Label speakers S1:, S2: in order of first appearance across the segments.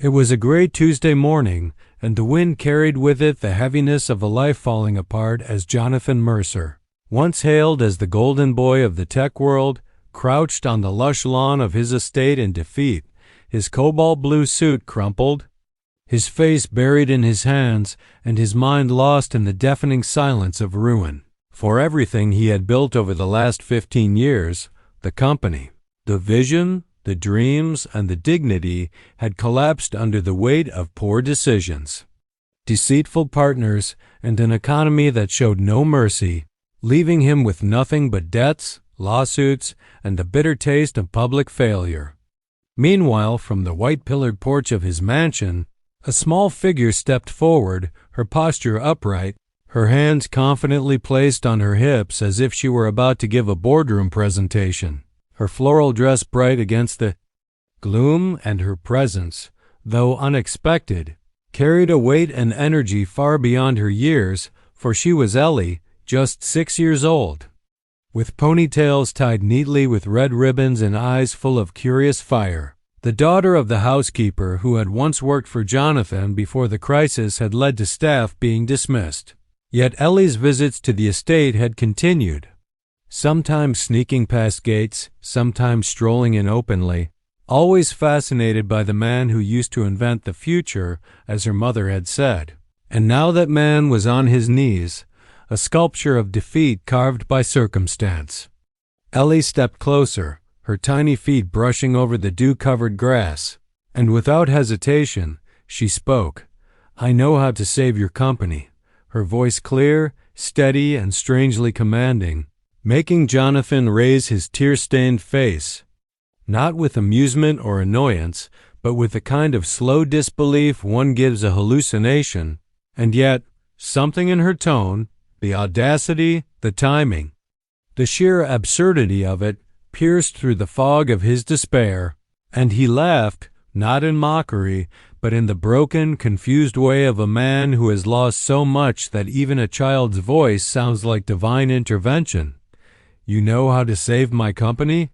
S1: It was a gray Tuesday morning, and the wind carried with it the heaviness of a life falling apart as Jonathan Mercer, once hailed as the golden boy of the tech world, crouched on the lush lawn of his estate in defeat, his cobalt blue suit crumpled, his face buried in his hands, and his mind lost in the deafening silence of ruin. For everything he had built over the last 15 years, the company, the vision, the dreams, and the dignity had collapsed under the weight of poor decisions, deceitful partners, and an economy that showed no mercy, leaving him with nothing but debts, lawsuits, and the bitter taste of public failure. Meanwhile, from the white-pillared porch of his mansion, a small figure stepped forward, her posture upright, her hands confidently placed on her hips as if she were about to give a boardroom presentation, her floral dress bright against the gloom, and her presence, though unexpected, carried a weight and energy far beyond her years, for she was Ellie, just 6 years old, with ponytails tied neatly with red ribbons and eyes full of curious fire. The daughter of the housekeeper who had once worked for Jonathan before the crisis had led to staff being dismissed. Yet Ellie's visits to the estate had continued, sometimes sneaking past gates, sometimes strolling in openly, always fascinated by the man who used to invent the future, as her mother had said. And now that man was on his knees, a sculpture of defeat carved by circumstance. Ellie stepped closer, her tiny feet brushing over the dew-covered grass, and without hesitation, she spoke. "I know how to save your company," her voice clear, steady, and strangely commanding, making Jonathan raise his tear-stained face, not with amusement or annoyance, but with the kind of slow disbelief one gives a hallucination, and yet something in her tone, the audacity, the timing, the sheer absurdity of it, pierced through the fog of his despair, and he laughed, not in mockery, but in the broken, confused way of a man who has lost so much that even a child's voice sounds like divine intervention. "You know how to save my company?"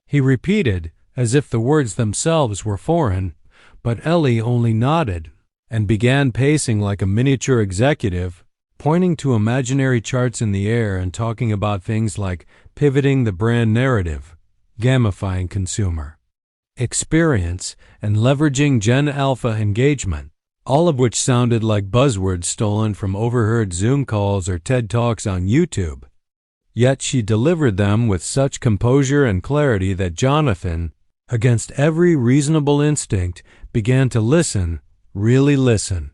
S1: he repeated, as if the words themselves were foreign, but Ellie only nodded, and began pacing like a miniature executive, pointing to imaginary charts in the air and talking about things like pivoting the brand narrative, gamifying consumer experience, and leveraging Gen Alpha engagement, all of which sounded like buzzwords stolen from overheard Zoom calls or TED Talks on YouTube. Yet she delivered them with such composure and clarity that Jonathan, against every reasonable instinct, began to listen, really listen.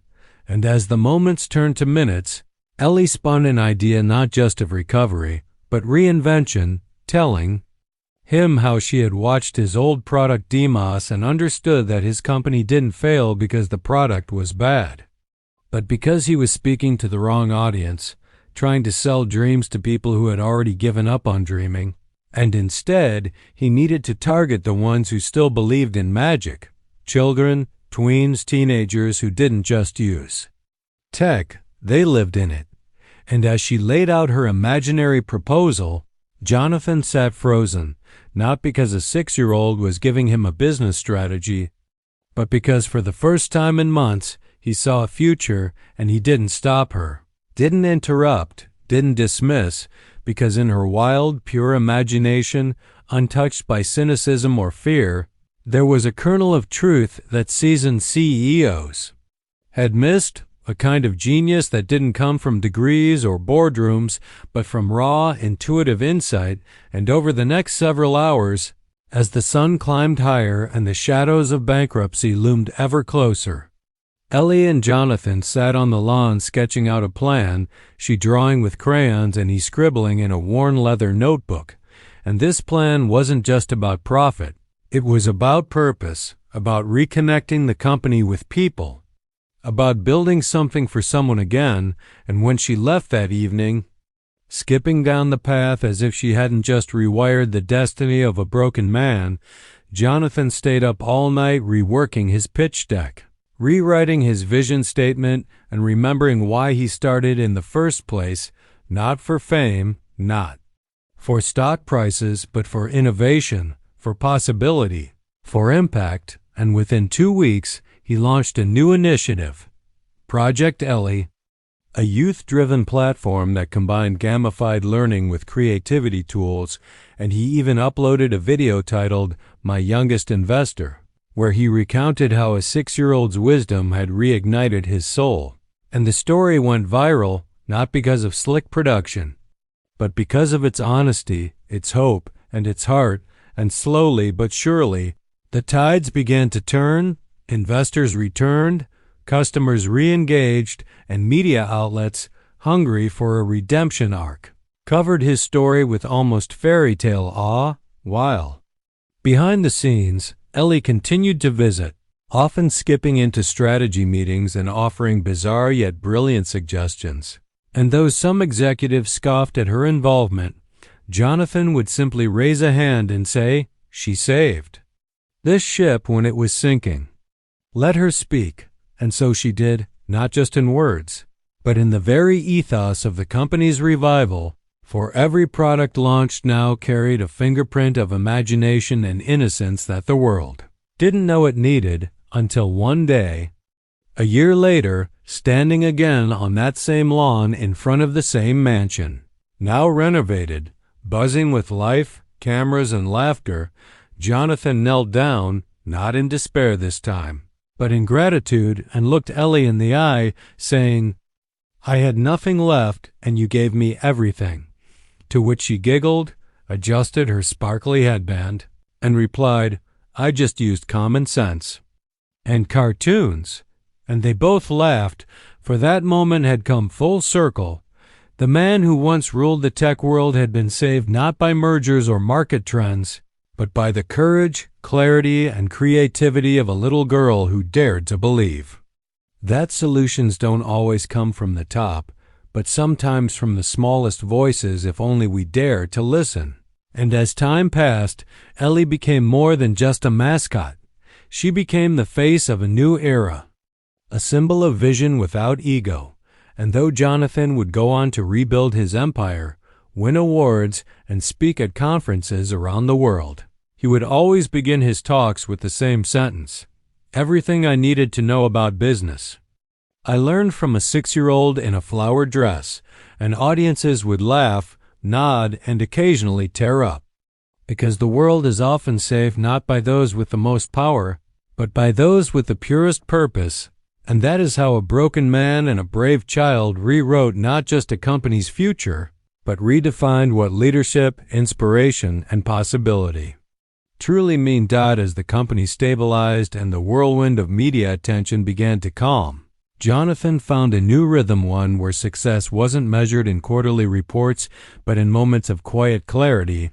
S1: And as the moments turned to minutes, Ellie spun an idea not just of recovery, but reinvention, telling him how she had watched his old product Demos and understood that his company didn't fail because the product was bad, but because he was speaking to the wrong audience, trying to sell dreams to people who had already given up on dreaming, and instead he needed to target the ones who still believed in magic, children, tweens, teenagers who didn't just use tech, they lived in it. And as she laid out her imaginary proposal, Jonathan sat frozen, not because a 6-year-old was giving him a business strategy, but because for the first time in months he saw a future and he didn't stop her, didn't interrupt, didn't dismiss, because in her wild, pure imagination, untouched by cynicism or fear, there was a kernel of truth that seasoned CEOs had missed, a kind of genius that didn't come from degrees or boardrooms, but from raw, intuitive insight. And over the next several hours, as the sun climbed higher and the shadows of bankruptcy loomed ever closer, Ellie and Jonathan sat on the lawn sketching out a plan, she drawing with crayons and he scribbling in a worn leather notebook. And this plan wasn't just about profit. It was about purpose, about reconnecting the company with people, about building something for someone again. And when she left that evening, skipping down the path as if she hadn't just rewired the destiny of a broken man, Jonathan stayed up all night reworking his pitch deck, rewriting his vision statement, and remembering why he started in the first place, not for fame, not for stock prices, but for innovation, for possibility, for impact. And within 2 weeks, he launched a new initiative, Project Ellie, a youth-driven platform that combined gamified learning with creativity tools, and he even uploaded a video titled My Youngest Investor, where he recounted how a 6-year-old's wisdom had reignited his soul. And the story went viral not because of slick production, but because of its honesty, its hope, and its heart, and slowly but surely, the tides began to turn, investors returned, customers re-engaged, and media outlets, hungry for a redemption arc, covered his story with almost fairy tale awe, while behind the scenes, Ellie continued to visit, often skipping into strategy meetings and offering bizarre yet brilliant suggestions. And though some executives scoffed at her involvement, Jonathan would simply raise a hand and say, "She saved this ship when it was sinking. Let her speak." And so she did, not just in words, but in the very ethos of the company's revival, for every product launched now carried a fingerprint of imagination and innocence that the world didn't know it needed until one day, a year later, standing again on that same lawn in front of the same mansion, now renovated, buzzing with life, cameras, and laughter, Jonathan knelt down, not in despair this time, but in gratitude, and looked Ellie in the eye, saying, "I had nothing left, and you gave me everything." To which she giggled, adjusted her sparkly headband, and replied, "I just used common sense and cartoons." And they both laughed, for that moment had come full circle. The man who once ruled the tech world had been saved not by mergers or market trends, but by the courage, clarity, and creativity of a little girl who dared to believe that solutions don't always come from the top, but sometimes from the smallest voices if only we dare to listen. And as time passed, Ellie became more than just a mascot. She became the face of a new era, a symbol of vision without ego. And though Jonathan would go on to rebuild his empire, win awards, and speak at conferences around the world, he would always begin his talks with the same sentence: "Everything I needed to know about business I learned from a 6-year-old in a flowered dress," and audiences would laugh, nod, and occasionally tear up. Because the world is often saved not by those with the most power, but by those with the purest purpose. And that is how a broken man and a brave child rewrote not just a company's future, but redefined what leadership, inspiration, and possibility truly mean. As the company stabilized and the whirlwind of media attention began to calm, Jonathan found a new rhythm, one where success wasn't measured in quarterly reports, but in moments of quiet clarity,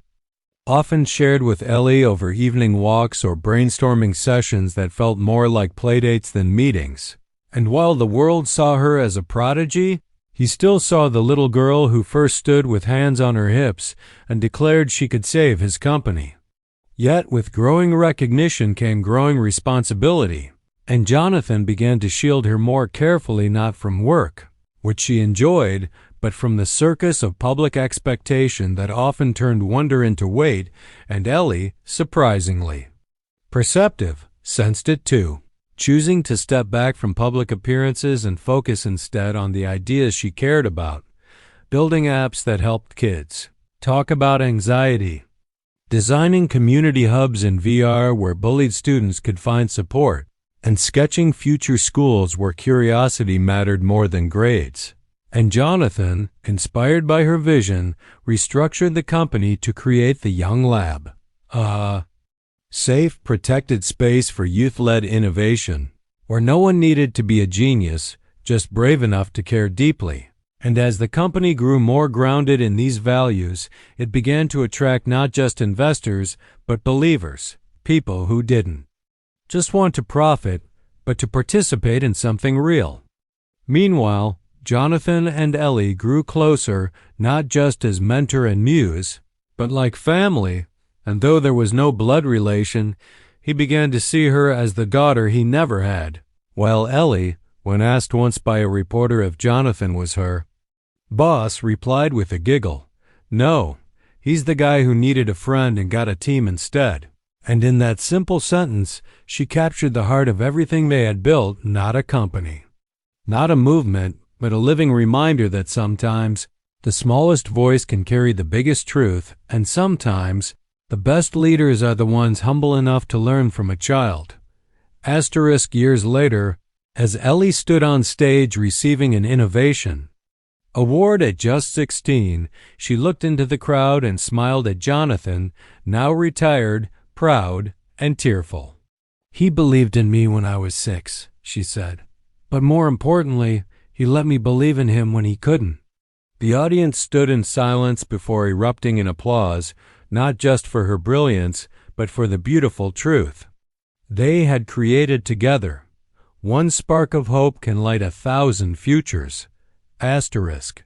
S1: often shared with Ellie over evening walks or brainstorming sessions that felt more like playdates than meetings. And while the world saw her as a prodigy, he still saw the little girl who first stood with hands on her hips and declared she could save his company. Yet with growing recognition came growing responsibility, and Jonathan began to shield her more carefully, not from work, which she enjoyed, but from the circus of public expectation that often turned wonder into weight. And Ellie, surprisingly perceptive, sensed it too, choosing to step back from public appearances and focus instead on the ideas she cared about: building apps that helped kids talk about anxiety, designing community hubs in VR where bullied students could find support, and sketching future schools where curiosity mattered more than grades. And Jonathan, inspired by her vision, restructured the company to create the Young Lab, a safe, protected space for youth-led innovation, where no one needed to be a genius, just brave enough to care deeply. And as the company grew more grounded in these values, it began to attract not just investors, but believers, people who didn't just want to profit, but to participate in something real. Meanwhile, Jonathan and Ellie grew closer, not just as mentor and muse, but like family, and though there was no blood relation, he began to see her as the daughter he never had, while Ellie, when asked once by a reporter if Jonathan was her boss, replied with a giggle, "No, he's the guy who needed a friend and got a team instead." And in that simple sentence, she captured the heart of everything they had built, not a company, not a movement, but a living reminder that sometimes the smallest voice can carry the biggest truth, and sometimes the best leaders are the ones humble enough to learn from a child. Years later, as Ellie stood on stage receiving an innovation award at just 16, she looked into the crowd and smiled at Jonathan, now retired, proud, and tearful. "He believed in me when I was 6, she said. "But more importantly, he let me believe in him when he couldn't." The audience stood in silence before erupting in applause, not just for her brilliance, but for the beautiful truth they had created together. One spark of hope can light 1,000 futures. Asterisk.